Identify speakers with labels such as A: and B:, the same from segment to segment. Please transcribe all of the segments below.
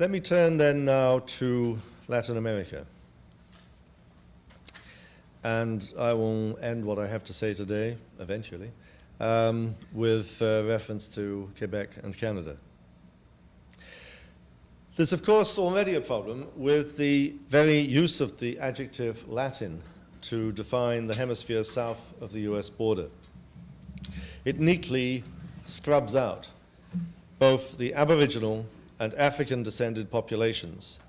A: Let me turn then now to Latin America. And I will end what I have to say today, eventually, with reference to Quebec and Canada. There's, of course, already a problem with the very use of the adjective Latin to define the hemisphere south of the US border. It neatly scrubs out both the Aboriginal and African-descended populations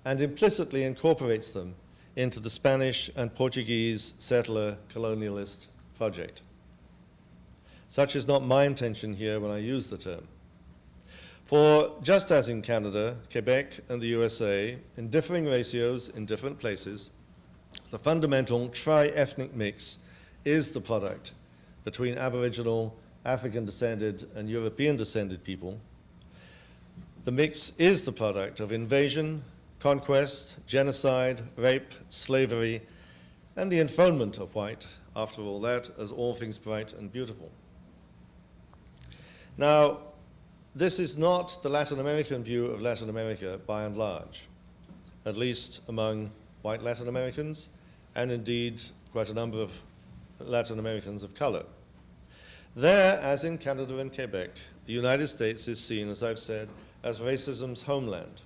A: and implicitly incorporates them into the Spanish and Portuguese settler colonialist project. Such is not my intention here when I use the term. For just as in Canada, Quebec, and the USA, in differing ratios in different places, the fundamental tri-ethnic mix is the product between Aboriginal, African-descended, and European-descended people. The mix is the product of invasion, conquest, genocide, rape, slavery, and the enthronement of white, after all that, as all things bright and beautiful. Now, this is not the Latin American view of Latin America by and large, at least among white Latin Americans, and indeed quite a number of Latin Americans of color. There, as in Canada and Quebec, the United States is seen, as I've said, as racism's homeland.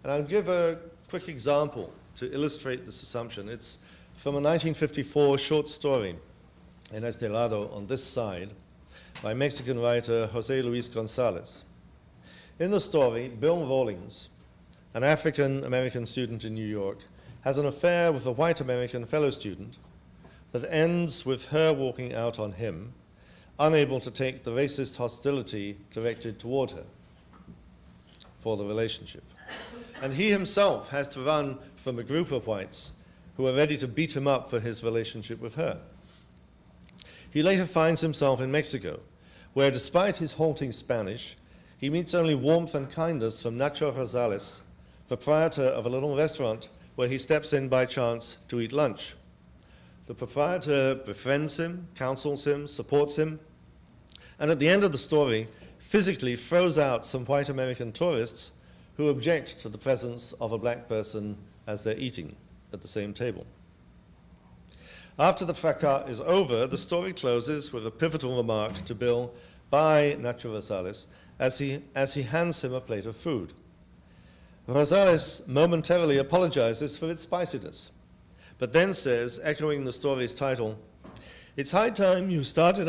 A: And I'll give a quick example to illustrate this assumption. It's from a 1954 short story in Estelado on this side by Mexican writer Jose Luis Gonzalez. In the story, Bill Rawlings, an African-American student in New York, has an affair with a white American fellow student that ends with her walking out on him, unable to take the racist hostility directed toward her for the relationship. And he himself has to run from a group of whites who are ready to beat him up for his relationship with her. He later finds himself in Mexico, where despite his halting Spanish, he meets only warmth and kindness from Nacho Rosales, proprietor of a little restaurant where he steps in by chance to eat lunch. The proprietor befriends him, counsels him, supports him, and at the end of the story, physically throws out some white American tourists who object to the presence of a black person as they're eating at the same table. After the fracas is over, the story closes with a pivotal remark to Bill by Nacho Rosales as he hands him a plate of food. Rosales momentarily apologizes for its spiciness, but then says, echoing the story's title, "It's high time you started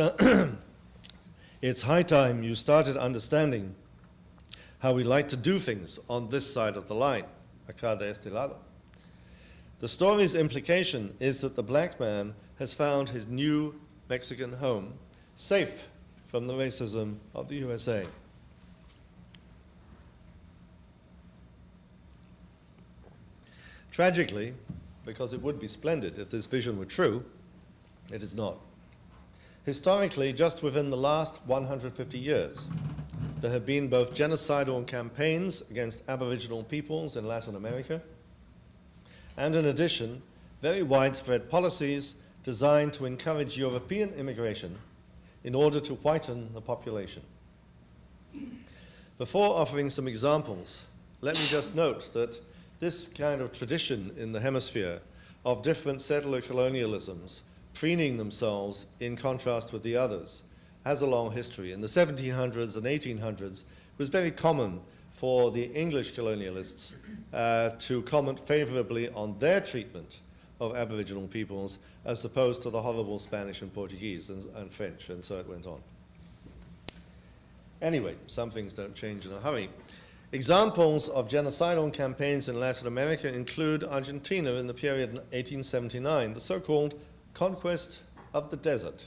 A: understanding how we like to do things on this side of the line, acá de este lado." The story's implication is that the black man has found his new Mexican home, safe from the racism of the USA. Tragically, because it would be splendid if this vision were true, it is not. Historically, just within the last 150 years, there have been both genocidal campaigns against Aboriginal peoples in Latin America, and in addition, very widespread policies designed to encourage European immigration in order to whiten the population. Before offering some examples, let me just note that this kind of tradition in the hemisphere of different settler colonialisms preening themselves in contrast with the others has a long history. In the 1700s and 1800s, it was very common for the English colonialists to comment favorably on their treatment of Aboriginal peoples as opposed to the horrible Spanish and Portuguese and French, and so it went on. Anyway, some things don't change in a hurry. Examples of genocidal campaigns in Latin America include Argentina in the period 1879, the so-called conquest of the desert,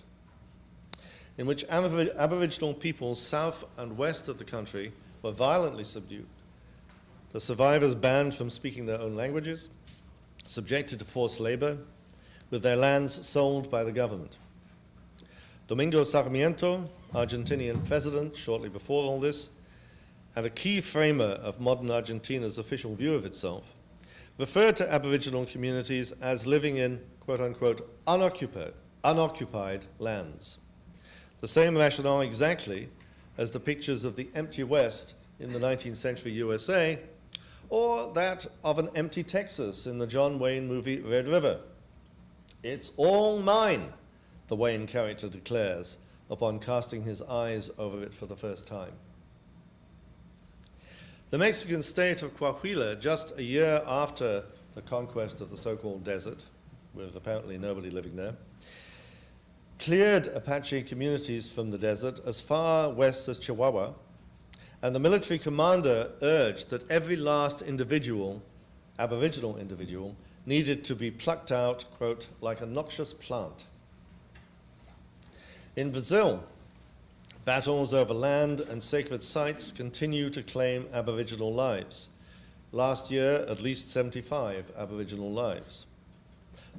A: in which Aboriginal peoples south and west of the country were violently subdued, the survivors banned from speaking their own languages, subjected to forced labor, with their lands sold by the government. Domingo Sarmiento, Argentinian president shortly before all this, and a key framer of modern Argentina's official view of itself, referred to Aboriginal communities as living in, quote-unquote, unoccupied lands. The same rationale exactly as the pictures of the empty West in the 19th century USA, or that of an empty Texas in the John Wayne movie Red River. "It's all mine," the Wayne character declares upon casting his eyes over it for the first time. The Mexican state of Coahuila, just a year after the conquest of the so-called desert, with apparently nobody living there, cleared Apache communities from the desert as far west as Chihuahua, and the military commander urged that every last individual, Aboriginal individual, needed to be plucked out, quote, "like a noxious plant." In Brazil, battles over land and sacred sites continue to claim Aboriginal lives. Last year, at least 75 Aboriginal lives.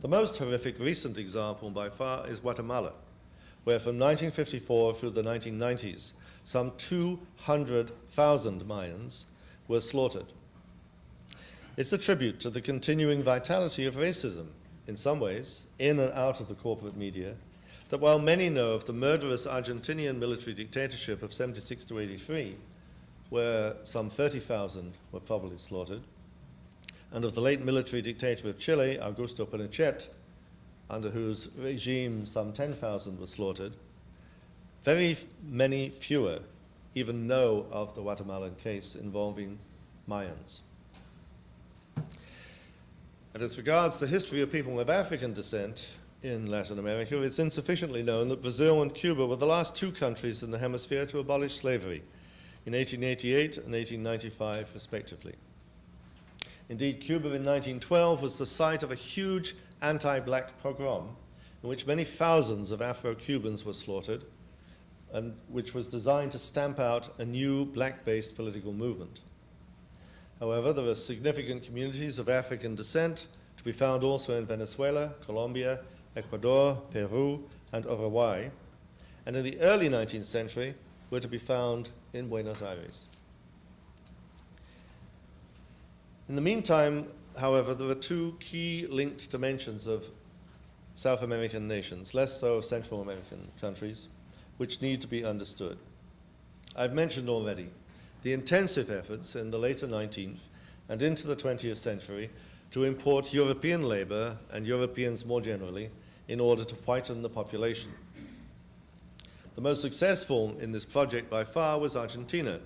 A: The most horrific recent example by far is Guatemala, where from 1954 through the 1990s, some 200,000 Mayans were slaughtered. It's a tribute to the continuing vitality of racism, in some ways, in and out of the corporate media, that while many know of the murderous Argentinian military dictatorship of 76 to 83, where some 30,000 were probably slaughtered, and of the late military dictator of Chile, Augusto Pinochet, under whose regime some 10,000 were slaughtered, very many fewer even know of the Guatemalan case involving Mayans. And as regards the history of people of African descent in Latin America, it's insufficiently known that Brazil and Cuba were the last two countries in the hemisphere to abolish slavery in 1888 and 1895, respectively. Indeed, Cuba in 1912 was the site of a huge anti-black pogrom in which many thousands of Afro-Cubans were slaughtered, and which was designed to stamp out a new black-based political movement. However, there are significant communities of African descent to be found also in Venezuela, Colombia, Ecuador, Peru, and Uruguay, and in the early 19th century were to be found in Buenos Aires. In the meantime, however, there are two key linked dimensions of South American nations, less so of Central American countries, which need to be understood. I've mentioned already the intensive efforts in the later 19th and into the 20th century to import European labor and Europeans more generally in order to whiten the population. The most successful in this project by far was Argentina,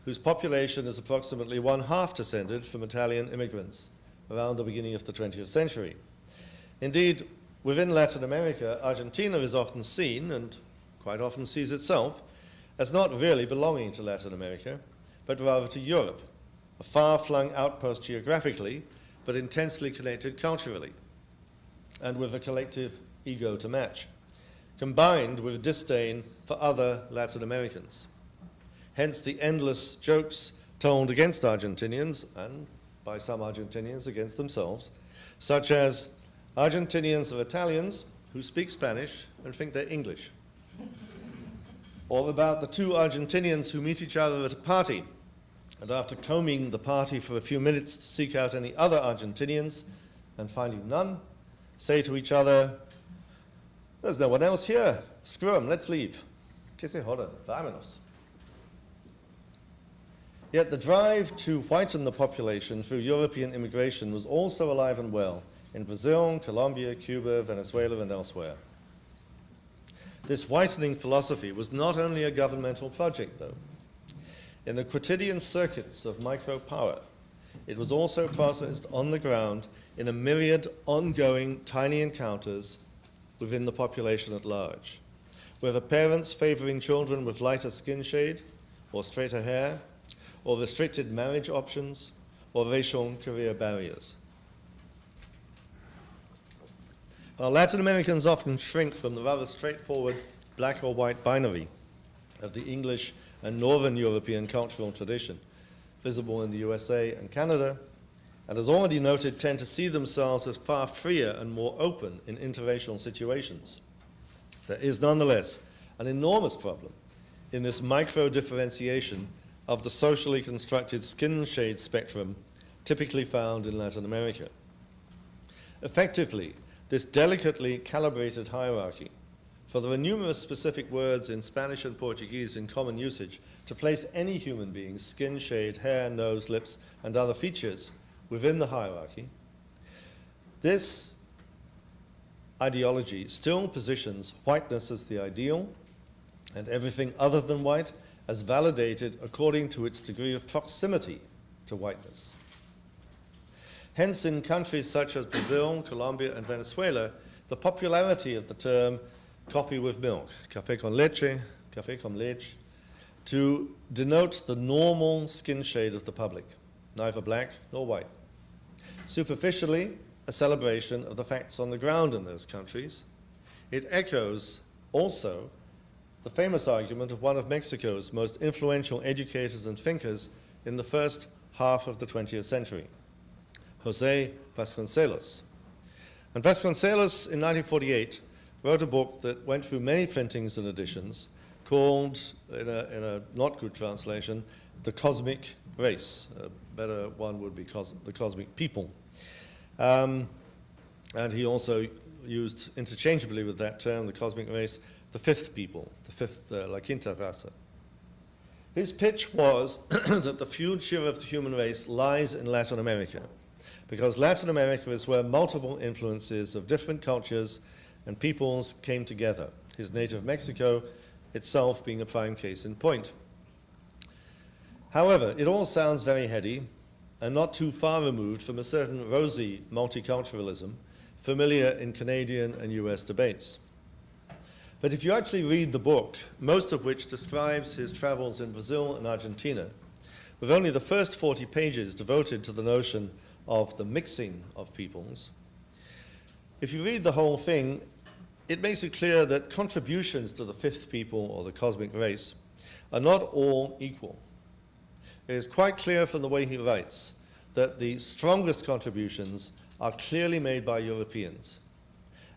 A: whose population is approximately one-half descended from Italian immigrants around the beginning of the 20th century. Indeed, within Latin America, Argentina is often seen, and quite often sees itself, as not really belonging to Latin America, but rather to Europe, a far-flung outpost geographically, but intensely connected culturally, and with a collective ego to match, combined with disdain for other Latin Americans. Hence the endless jokes told against Argentinians, and by some Argentinians against themselves, such as, "Argentinians are Italians who speak Spanish and think they're English." Or about the two Argentinians who meet each other at a party, and after combing the party for a few minutes to seek out any other Argentinians, and finding none, say to each other, "There's no one else here. Screw 'em, let's leave. Que se joda, vámonos." Yet the drive to whiten the population through European immigration was also alive and well in Brazil, Colombia, Cuba, Venezuela, and elsewhere. This whitening philosophy was not only a governmental project, though. In the quotidian circuits of micro-power, it was also processed on the ground in a myriad ongoing tiny encounters within the population at large, whether parents favoring children with lighter skin shade or straighter hair, or restricted marriage options, or racial career barriers. While Latin Americans often shrink from the rather straightforward black or white binary of the English and Northern European cultural tradition, visible in the USA and Canada, and as already noted, tend to see themselves as far freer and more open in interracial situations, there is nonetheless an enormous problem in this micro-differentiation of the socially constructed skin shade spectrum typically found in Latin America. Effectively, this delicately calibrated hierarchy, for there are numerous specific words in Spanish and Portuguese in common usage to place any human being's skin shade, hair, nose, lips, and other features within the hierarchy, this ideology still positions whiteness as the ideal and everything other than white as validated according to its degree of proximity to whiteness. Hence, in countries such as Brazil, Colombia, and Venezuela, the popularity of the term coffee with milk, café con leche, to denote the normal skin shade of the public, neither black nor white. Superficially, a celebration of the facts on the ground in those countries, it echoes also the famous argument of one of Mexico's most influential educators and thinkers in the first half of the 20th century, José Vasconcelos. And Vasconcelos, in 1948, wrote a book that went through many printings and editions called, in a not good translation, The Cosmic Race. A better one would be The Cosmic People. And he also used interchangeably with that term, the cosmic race, the fifth people, the fifth, la quinta raza. His pitch was that the future of the human race lies in Latin America, because Latin America is where multiple influences of different cultures and peoples came together, his native Mexico itself being a prime case in point. However, it all sounds very heady and not too far removed from a certain rosy multiculturalism familiar in Canadian and US debates. But if you actually read the book, most of which describes his travels in Brazil and Argentina, with only the first 40 pages devoted to the notion of the mixing of peoples, if you read the whole thing, it makes it clear that contributions to the fifth people or the cosmic race are not all equal. It is quite clear from the way he writes that the strongest contributions are clearly made by Europeans.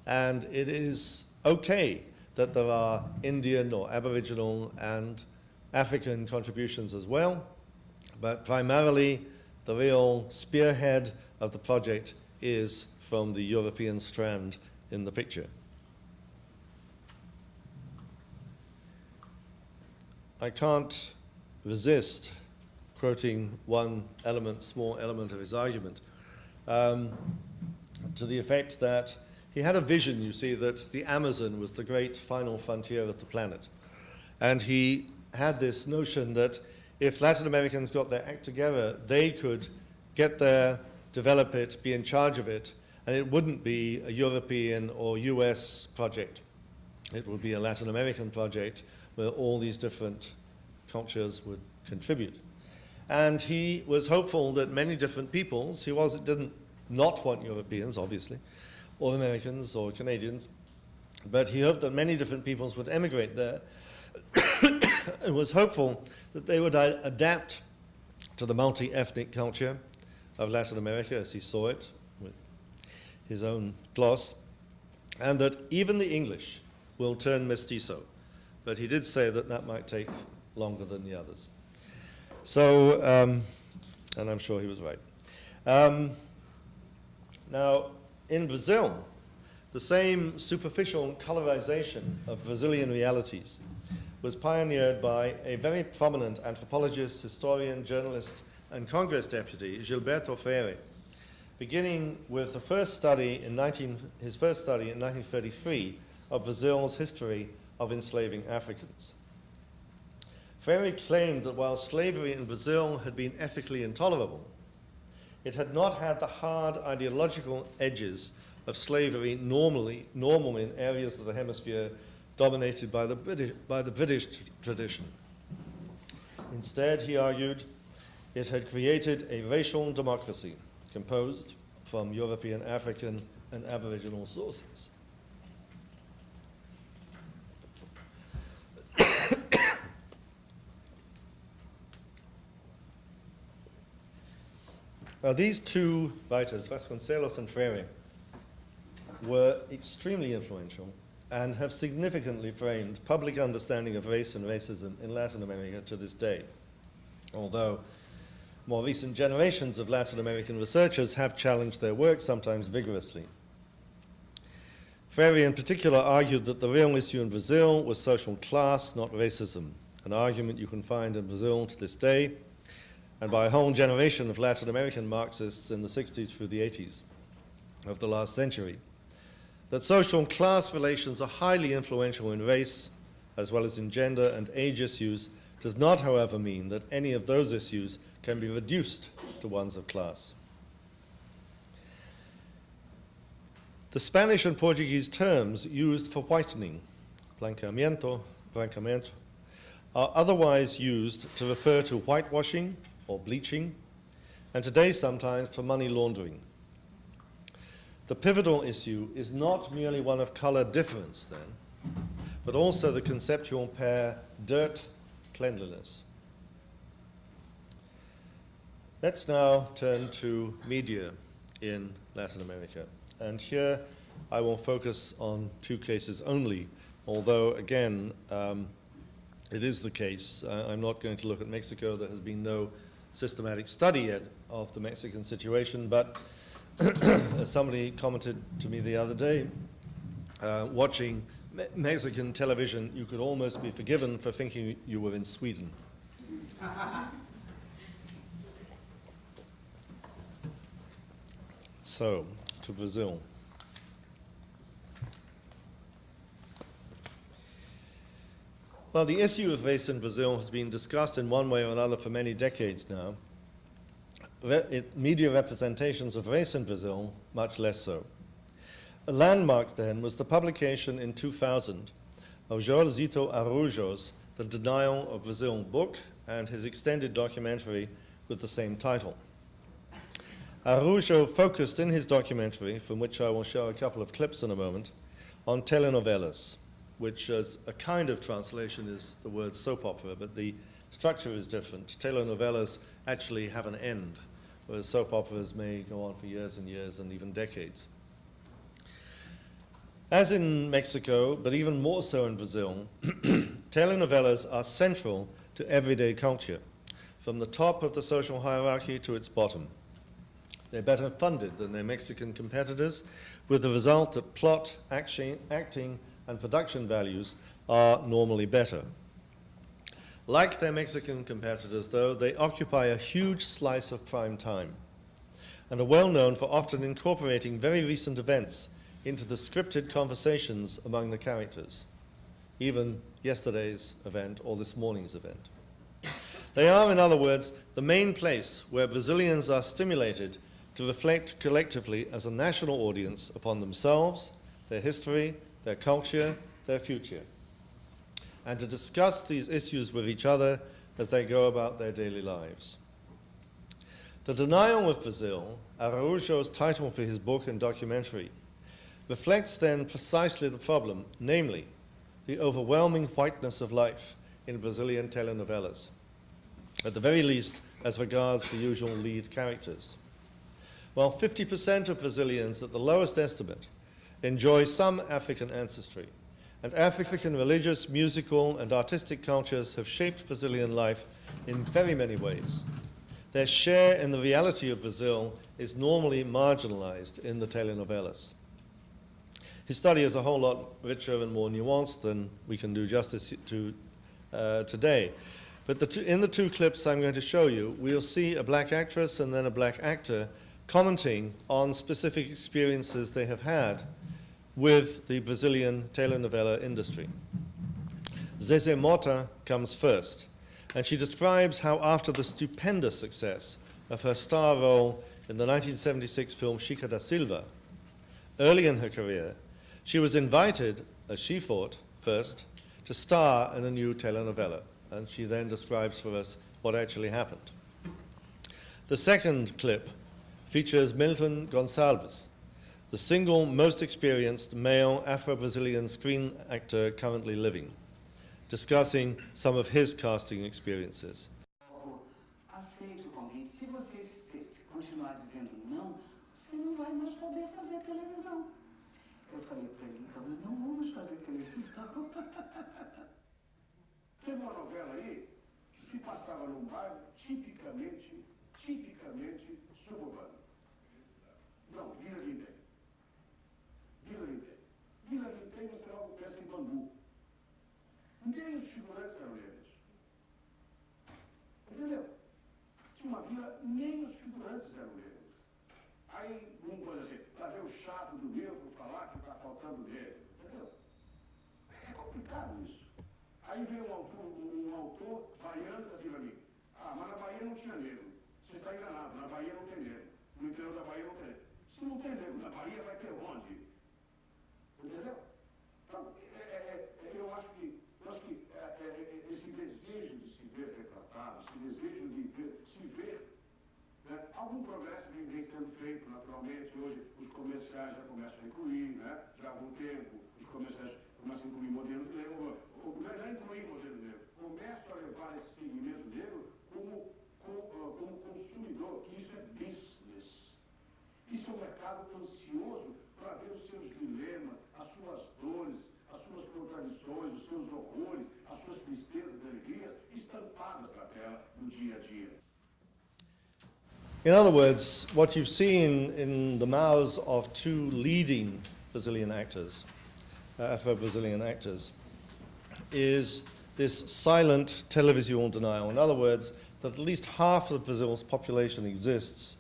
A: And it is okay that there are Indian or Aboriginal and African contributions as well, but primarily the real spearhead of the project is from the European strand in the picture. I can't resist quoting one element, small element of his argument, to the effect that he had a vision, you see, that the Amazon was the great final frontier of the planet. And he had this notion that if Latin Americans got their act together, they could get there, develop it, be in charge of it, and it wouldn't be a European or US project. It would be a Latin American project where all these different cultures would contribute. And he was hopeful that many different peoples, didn't not want Europeans, obviously, or Americans or Canadians, but he hoped that many different peoples would emigrate there and was hopeful that they would adapt to the multi-ethnic culture of Latin America as he saw it with his own gloss, and that even the English will turn mestizo. But he did say that that might take longer than the others. So, and I'm sure he was right. Now, in Brazil, the same superficial colorization of Brazilian realities was pioneered by a very prominent anthropologist, historian, journalist, and Congress deputy, Gilberto Freire, beginning with his first study in 1933 of Brazil's history of enslaving Africans. Freire claimed that while slavery in Brazil had been ethically intolerable, it had not had the hard ideological edges of slavery normal in areas of the hemisphere dominated by the British tradition. Instead, he argued, it had created a racial democracy composed from European, African, and Aboriginal sources. Now, these two writers, Vasconcelos and Freire, were extremely influential and have significantly framed public understanding of race and racism in Latin America to this day, although more recent generations of Latin American researchers have challenged their work, sometimes vigorously. Freire in particular argued that the real issue in Brazil was social class, not racism, an argument you can find in Brazil to this day, and by a whole generation of Latin American Marxists in the 60s through the 80s of the last century. That social class relations are highly influential in race, as well as in gender and age issues, does not, however, mean that any of those issues can be reduced to ones of class. The Spanish and Portuguese terms used for whitening, branqueamento, are otherwise used to refer to whitewashing or bleaching, and today sometimes for money laundering. The pivotal issue is not merely one of color difference then, but also the conceptual pair dirt-cleanliness. Let's now turn to media in Latin America. And here I will focus on two cases only, although again, it is the case. I'm not going to look at Mexico. There has been no systematic study yet of the Mexican situation, but as somebody commented to me the other day, watching Mexican television, you could almost be forgiven for thinking you were in Sweden. So, to Brazil. Well, the issue of race in Brazil has been discussed in one way or another for many decades now. Media representations of race in Brazil, much less so. A landmark then was the publication in 2000 of Joelzito Araújo's The Denial of Brazil book and his extended documentary with the same title. Araújo focused in his documentary, from which I will show a couple of clips in a moment, on telenovelas, which as a kind of translation is the word soap opera, but the structure is different. Telenovelas actually have an end, whereas soap operas may go on for years and years and even decades. As in Mexico, but even more so in Brazil, telenovelas are central to everyday culture, from the top of the social hierarchy to its bottom. They're better funded than their Mexican competitors, with the result that plot, acting, and production values are normally better. Like their Mexican competitors, though, they occupy a huge slice of prime time and are well known for often incorporating very recent events into the scripted conversations among the characters, even yesterday's event or this morning's event. They are, in other words, the main place where Brazilians are stimulated to reflect collectively as a national audience upon themselves, their history, their culture, their future, and to discuss these issues with each other as they go about their daily lives. The Denial of Brazil, Araújo's title for his book and documentary, reflects then precisely the problem, namely, the overwhelming whiteness of life in Brazilian telenovelas, at the very least as regards the usual lead characters. While 50% of Brazilians, at the lowest estimate, enjoy some African ancestry, and African religious, musical, and artistic cultures have shaped Brazilian life in very many ways. Their share in the reality of Brazil is normally marginalized in the telenovelas. His study is a whole lot richer and more nuanced than we can do justice to today. But in the two clips I'm going to show you, we'll see a black actress and then a black actor commenting on specific experiences they have had with the Brazilian telenovela industry. Zezé Mota comes first, and she describes how after the stupendous success of her star role in the 1976 film Chica da Silva, early in her career, she was invited, as she thought, first, to star in a new telenovela, and she then describes for us what actually happened. The second clip features Milton Gonçalves, the single most experienced male Afro-Brazilian screen actor currently living, discussing some of his casting experiences.
B: Aceite o convite. Se você continuar dizendo não, você não vai mais poder fazer televisão. Eu falei para ele, então não vamos fazer televisão.
C: Tem uma novela aí que se passava num bairro tipicamente suburbano. Não, Vila Lindé. Vila Lindé. vila que tem um canal de pesca em bambu. Nem os figurantes eram negros. Entendeu? Tinha uma vila, nem os figurantes eram negros. Aí, vamos dizer assim, lá vem o chato do negro falar que está faltando negro. Entendeu? É complicado isso. Aí vem um autor baiano diz assim para mim, ah, mas na Bahia não tinha negro. Você está enganado, na Bahia não tem negro. No interior da Bahia não tem negro. Se não tem negro, na Bahia vai ter onde? Entendeu? Então, eu acho que esse desejo de se ver retratado, esse desejo de se ver, né, algum progresso vem sendo feito naturalmente. Hoje os comerciais já começam a incluir, né, já há algum tempo os comerciais começam a incluir modelos negros, não é incluir modelo negro, começam a levar esse segmento negro como consumidor, que isso é business. Isso é um mercado ansioso para ver os seus dilemas, as suas dores, as suas contradições, os seus horrores, as suas tristezas e alegrias estampadas na tela no dia a dia.
A: In other words, what you've seen in the mouths of two leading Brazilian actors, Afro-Brazilian actors, is this silent televisual denial. In other words, that at least half of Brazil's population exists,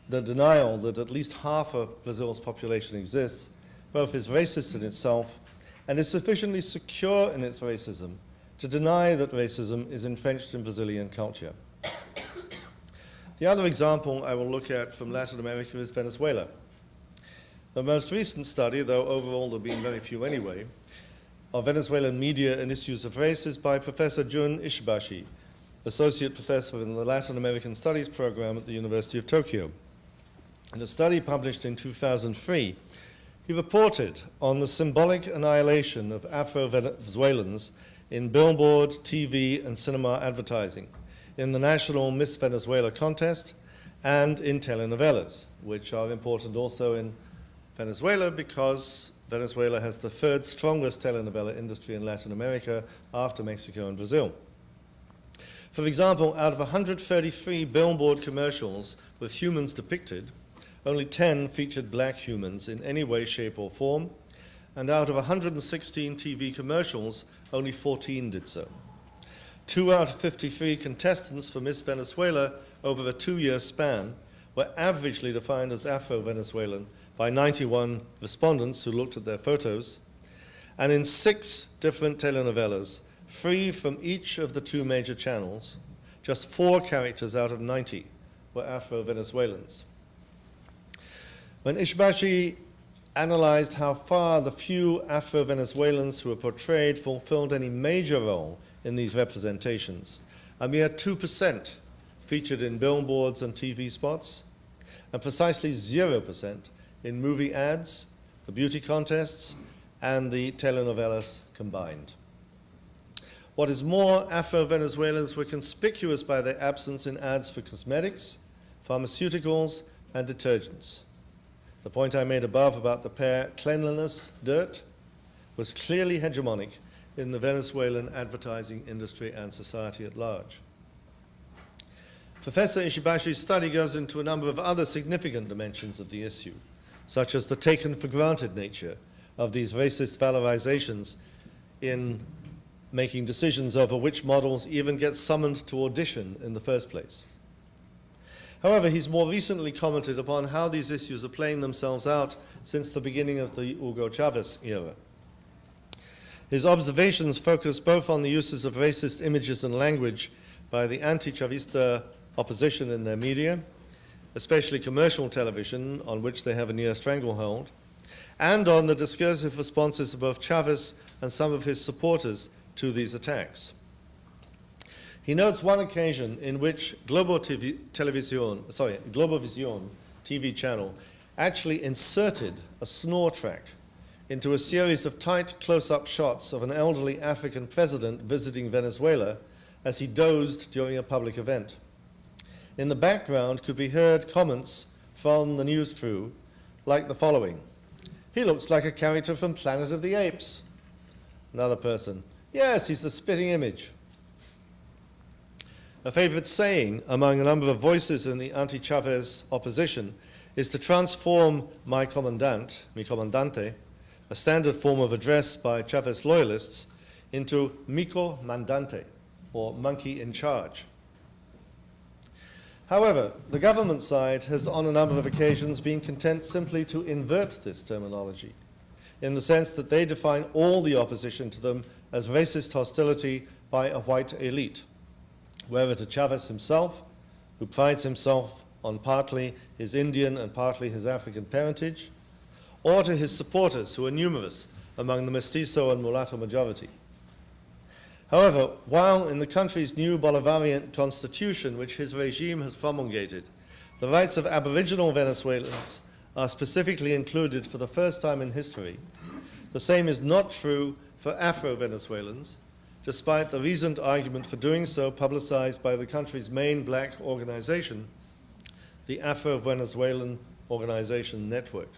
A: the denial that at least half of Brazil's population exists, both is racist in itself and is sufficiently secure in its racism to deny that racism is entrenched in Brazilian culture. The other example I will look at from Latin America is Venezuela. The most recent study, though overall there have been very few anyway, of Venezuelan media and issues of race is by Professor Jun Ishibashi, Associate Professor in the Latin American Studies program at the University of Tokyo. In a study published in 2003, he reported on the symbolic annihilation of Afro-Venezuelans in billboard, TV, and cinema advertising, in the national Miss Venezuela contest, and in telenovelas, which are important also in Venezuela because Venezuela has the third strongest telenovela industry in Latin America after Mexico and Brazil. For example, out of 133 billboard commercials with humans depicted, only 10 featured black humans in any way, shape, or form, and out of 116 TV commercials, only 14 did so. 2 out of 53 contestants for Miss Venezuela over a 2-year span were averagely defined as Afro-Venezuelan by 91 respondents who looked at their photos, and in 6 different telenovelas, 3 from each of the 2 major channels, just 4 characters out of 90 were Afro-Venezuelans. When Ishibashi analyzed how far the few Afro-Venezuelans who were portrayed fulfilled any major role in these representations, a mere 2% featured in billboards and TV spots, and precisely 0% in movie ads, the beauty contests, and the telenovelas combined. What is more, Afro-Venezuelans were conspicuous by their absence in ads for cosmetics, pharmaceuticals, and detergents. The point I made above about the pair cleanliness, dirt, was clearly hegemonic in the Venezuelan advertising industry and society at large. Professor Ishibashi's study goes into a number of other significant dimensions of the issue, such as the taken-for-granted nature of these racist valorizations in making decisions over which models even get summoned to audition in the first place. However, he's more recently commented upon how these issues are playing themselves out since the beginning of the Hugo Chavez era. His observations focus both on the uses of racist images and language by the anti-Chavista opposition in their media, especially commercial television, on which they have a near stranglehold, and on the discursive responses of both Chavez and some of his supporters to these attacks. He notes one occasion in which Globovision TV channel actually inserted a snore track into a series of tight close-up shots of an elderly African president visiting Venezuela as he dozed during a public event. In the background could be heard comments from the news crew like the following: "He looks like a character from Planet of the Apes." Another person: "Yes, he's the spitting image." A favorite saying among a number of voices in the anti-Chavez opposition is to transform mi comandante, a standard form of address by Chavez loyalists, into Mico Mandante, or monkey in charge. However, the government side has on a number of occasions been content simply to invert this terminology, in the sense that they define all the opposition to them as racist hostility by a white elite, whether to Chavez himself, who prides himself on partly his Indian and partly his African parentage, or to his supporters, who are numerous among the mestizo and mulatto majority. However, while in the country's new Bolivarian constitution, which his regime has promulgated, the rights of Aboriginal Venezuelans are specifically included for the first time in history, the same is not true for Afro-Venezuelans, despite the recent argument for doing so publicized by the country's main black organization, the Afro-Venezuelan Organization Network.